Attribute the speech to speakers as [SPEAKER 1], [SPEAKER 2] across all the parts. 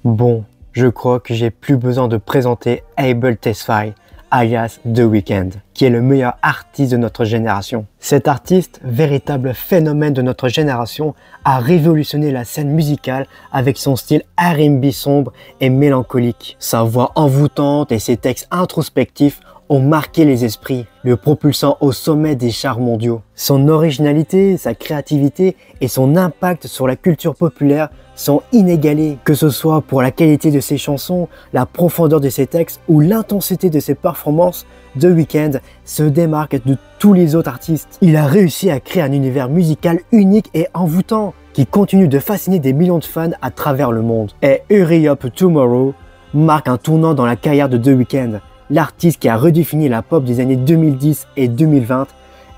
[SPEAKER 1] Bon, je crois que j'ai plus besoin de présenter Ableton Tesfaye, alias The Weeknd, qui est le meilleur artiste de notre génération. Cet artiste, véritable phénomène de notre génération, a révolutionné la scène musicale avec son style R&B sombre et mélancolique. Sa voix envoûtante et ses textes introspectifs ont marqué les esprits, le propulsant au sommet des charts mondiaux. Son originalité, sa créativité et son impact sur la culture populaire sont inégalés, que ce soit pour la qualité de ses chansons, la profondeur de ses textes ou l'intensité de ses performances. The Weeknd se démarque de tous les autres artistes. Il a réussi à créer un univers musical unique et envoûtant qui continue de fasciner des millions de fans à travers le monde. Et Hurry Up Tomorrow marque un tournant dans la carrière de The Weeknd. L'artiste qui a redéfini la pop des années 2010 et 2020,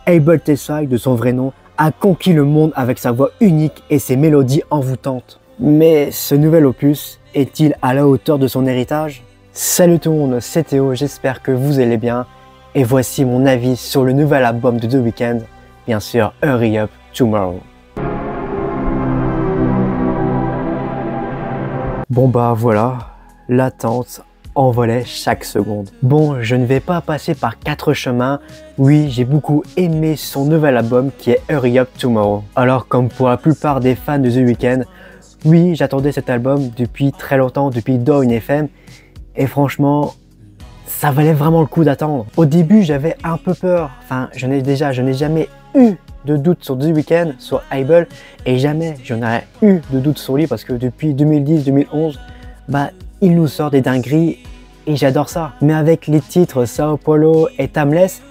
[SPEAKER 1] Ableton Tesfaye de son vrai nom, a conquis le monde avec sa voix unique et ses mélodies envoûtantes. Mais ce nouvel opus est-il à la hauteur de son héritage? Salut tout le monde, c'est Théo, j'espère que vous allez bien. Et voici mon avis sur le nouvel album de The Weeknd, bien sûr Hurry Up Tomorrow. Bon bah voilà, l'attente envolait chaque seconde. Bon, je ne vais pas passer par 4 chemins. Oui, j'ai beaucoup aimé son nouvel album qui est Hurry Up Tomorrow. Alors comme pour la plupart des fans de The Weeknd, oui, j'attendais cet album depuis très longtemps, depuis Dawn FM. Et franchement, ça valait vraiment le coup d'attendre. Au début, j'avais un peu peur. Enfin, je n'ai jamais eu de doute sur The Weeknd, sur Able. Et jamais j'en aurais eu de doute sur lui parce que depuis 2010-2011, bah, il nous sort des dingueries et j'adore ça. Mais avec les titres Sao Paulo et Timeless,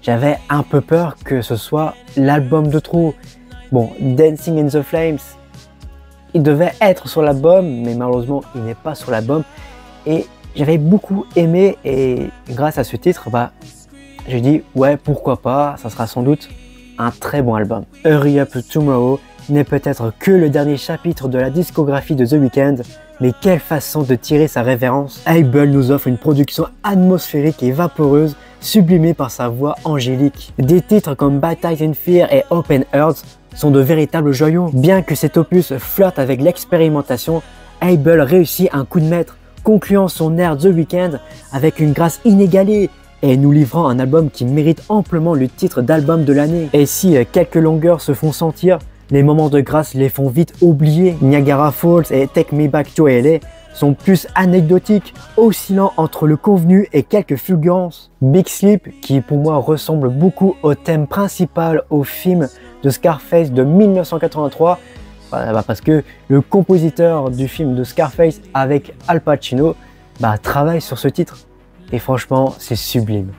[SPEAKER 1] j'avais un peu peur que ce soit l'album de trop. Bon, Dancing in the Flames, il devait être sur l'album, mais malheureusement, il n'est pas sur l'album. Et j'avais beaucoup aimé et grâce à ce titre, bah, j'ai dit ouais, pourquoi pas, ça sera sans doute un très bon album. Hurry Up Tomorrow n'est peut-être que le dernier chapitre de la discographie de The Weeknd, mais quelle façon de tirer sa révérence. Able nous offre une production atmosphérique et vaporeuse, sublimée par sa voix angélique. Des titres comme Baptized in Fear et Open Hearts sont de véritables joyaux. Bien que cet opus flirte avec l'expérimentation, Able réussit un coup de maître, concluant son ère The Weeknd avec une grâce inégalée et nous livrant un album qui mérite amplement le titre d'album de l'année. Et si quelques longueurs se font sentir, les moments de grâce les font vite oublier. Niagara Falls et Take Me Back to LA sont plus anecdotiques, oscillant entre le convenu et quelques fulgurances. Big Sleep, qui pour moi ressemble beaucoup au thème principal au film de Scarface de 1983, parce que le compositeur du film de Scarface avec Al Pacino travaille sur ce titre. Et franchement, c'est sublime.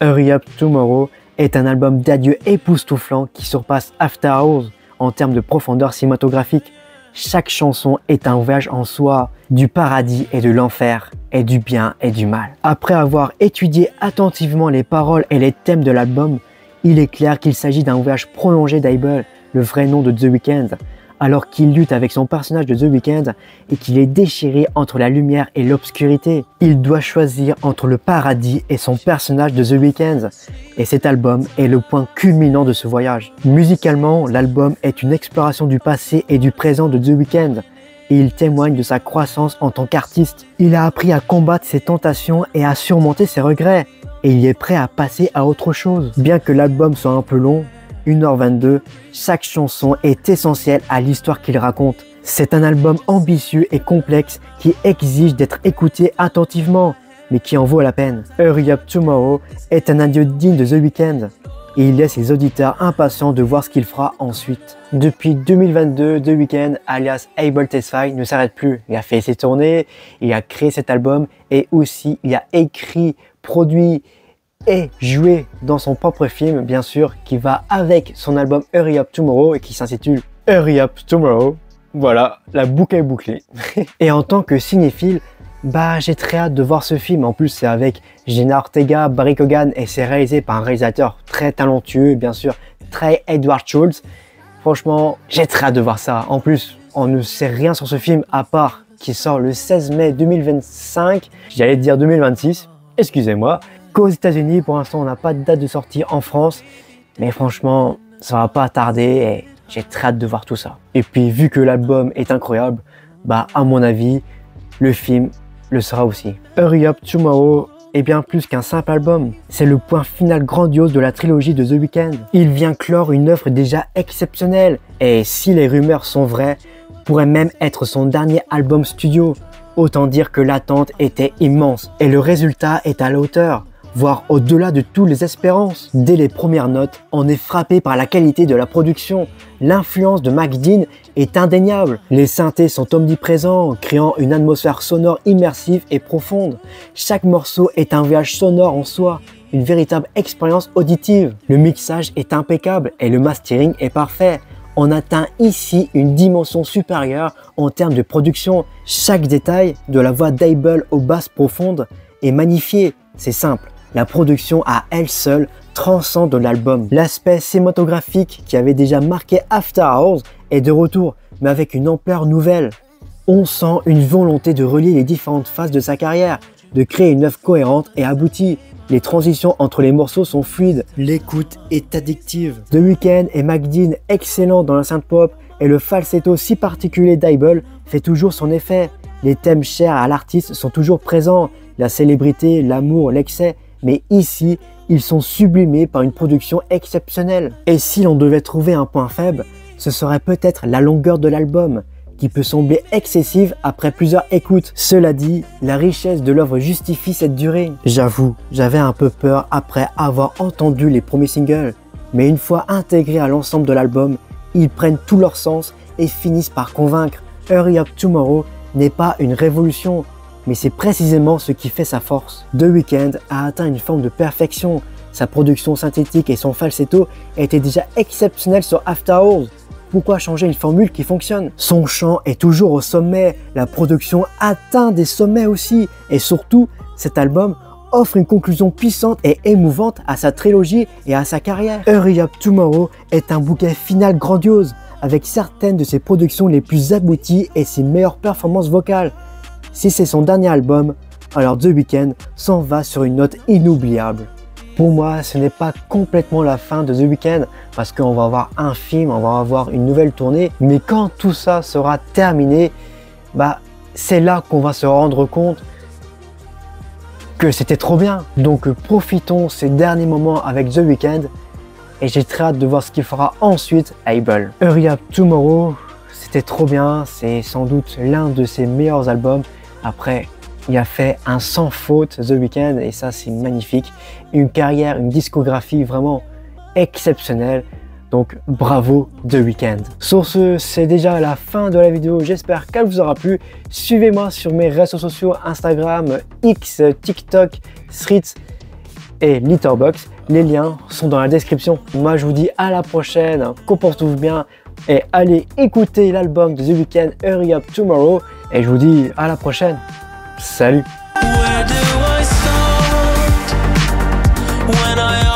[SPEAKER 1] Hurry Up Tomorrow est un album d'adieu époustouflant qui surpasse After Hours en termes de profondeur cinématographique. Chaque chanson est un voyage en soi, du paradis et de l'enfer, et du bien et du mal. Après avoir étudié attentivement les paroles et les thèmes de l'album, il est clair qu'il s'agit d'un voyage prolongé d'Able, le vrai nom de The Weeknd, alors qu'il lutte avec son personnage de The Weeknd et qu'il est déchiré entre la lumière et l'obscurité. Il doit choisir entre le paradis et son personnage de The Weeknd. Et cet album est le point culminant de ce voyage. Musicalement, l'album est une exploration du passé et du présent de The Weeknd. Et il témoigne de sa croissance en tant qu'artiste. Il a appris à combattre ses tentations et à surmonter ses regrets. Et il est prêt à passer à autre chose. Bien que l'album soit un peu long, 1h22, chaque chanson est essentielle à l'histoire qu'il raconte. C'est un album ambitieux et complexe qui exige d'être écouté attentivement, mais qui en vaut la peine. Hurry Up Tomorrow est un adieu digne de The Weeknd et il laisse les auditeurs impatients de voir ce qu'il fera ensuite. Depuis 2022, The Weeknd, alias Ableton Tesfaye, ne s'arrête plus. Il a fait ses tournées, il a créé cet album et aussi il a écrit, produit et joué dans son propre film, bien sûr, qui va avec son album Hurry Up Tomorrow et qui s'intitule Hurry Up Tomorrow. Voilà, la boucle est bouclée. Et en tant que cinéphile, j'ai très hâte de voir ce film. En plus, c'est avec Jenna Ortega, Barry Keoghan et c'est réalisé par un réalisateur très talentueux, bien sûr, Trey Edward Schultz. Franchement, j'ai très hâte de voir ça. En plus, on ne sait rien sur ce film à part qu'il sort le 16 mai 2025. J'allais dire 2026, excusez-moi. Qu'aux États-Unis, pour l'instant, on n'a pas de date de sortie en France. Mais franchement, ça va pas tarder et j'ai très hâte de voir tout ça. Et puis, vu que l'album est incroyable, bah, à mon avis, le film le sera aussi. Hurry Up Tomorrow est bien plus qu'un simple album. C'est le point final grandiose de la trilogie de The Weeknd. Il vient clore une œuvre déjà exceptionnelle et si les rumeurs sont vraies, pourrait même être son dernier album studio. Autant dire que l'attente était immense et le résultat est à la hauteur, voire au-delà de toutes les espérances. Dès les premières notes, on est frappé par la qualité de la production. L'influence de Mac Dean est indéniable. Les synthés sont omniprésents, créant une atmosphère sonore immersive et profonde. Chaque morceau est un voyage sonore en soi, une véritable expérience auditive. Le mixage est impeccable et le mastering est parfait. On atteint ici une dimension supérieure en termes de production. Chaque détail, de la voix d'Abel aux basses profondes, est magnifié. C'est simple, la production à elle seule transcende l'album. L'aspect cinématographique qui avait déjà marqué After Hours est de retour, mais avec une ampleur nouvelle. On sent une volonté de relier les différentes phases de sa carrière, de créer une œuvre cohérente et aboutie. Les transitions entre les morceaux sont fluides, l'écoute est addictive. The Weeknd et Mac Dean excellents dans la synth-pop et le falsetto si particulier d'Abel fait toujours son effet. Les thèmes chers à l'artiste sont toujours présents, la célébrité, l'amour, l'excès, mais ici, ils sont sublimés par une production exceptionnelle. Et si l'on devait trouver un point faible, ce serait peut-être la longueur de l'album, qui peut sembler excessive après plusieurs écoutes. Cela dit, la richesse de l'œuvre justifie cette durée. J'avoue, j'avais un peu peur après avoir entendu les premiers singles, mais une fois intégrés à l'ensemble de l'album, ils prennent tout leur sens et finissent par convaincre. Hurry Up Tomorrow n'est pas une révolution, mais c'est précisément ce qui fait sa force. The Weeknd a atteint une forme de perfection. Sa production synthétique et son falsetto étaient déjà exceptionnels sur After Hours. Pourquoi changer une formule qui fonctionne? Son chant est toujours au sommet, la production atteint des sommets aussi, et surtout, cet album offre une conclusion puissante et émouvante à sa trilogie et à sa carrière. Hurry Up Tomorrow est un bouquet final grandiose, avec certaines de ses productions les plus abouties et ses meilleures performances vocales. Si c'est son dernier album, alors The Weeknd s'en va sur une note inoubliable. Pour moi, ce n'est pas complètement la fin de The Weeknd parce qu'on va avoir un film, on va avoir une nouvelle tournée. Mais quand tout ça sera terminé, c'est là qu'on va se rendre compte que c'était trop bien. Donc profitons ces derniers moments avec The Weeknd et j'ai très hâte de voir ce qu'il fera ensuite Abel. Hurry Up Tomorrow, c'était trop bien, c'est sans doute l'un de ses meilleurs albums. Après, il a fait un sans faute The Weeknd et ça c'est magnifique. Une carrière, une discographie vraiment exceptionnelle. Donc bravo The Weeknd. Sur ce, c'est déjà la fin de la vidéo. J'espère qu'elle vous aura plu. Suivez-moi sur mes réseaux sociaux Instagram, X, TikTok, Threads et Letterboxd. Les liens sont dans la description. Moi je vous dis à la prochaine. Comportez-vous bien et allez écouter l'album de The Weeknd Hurry Up Tomorrow. Et je vous dis à la prochaine. Salut! Where do I start when I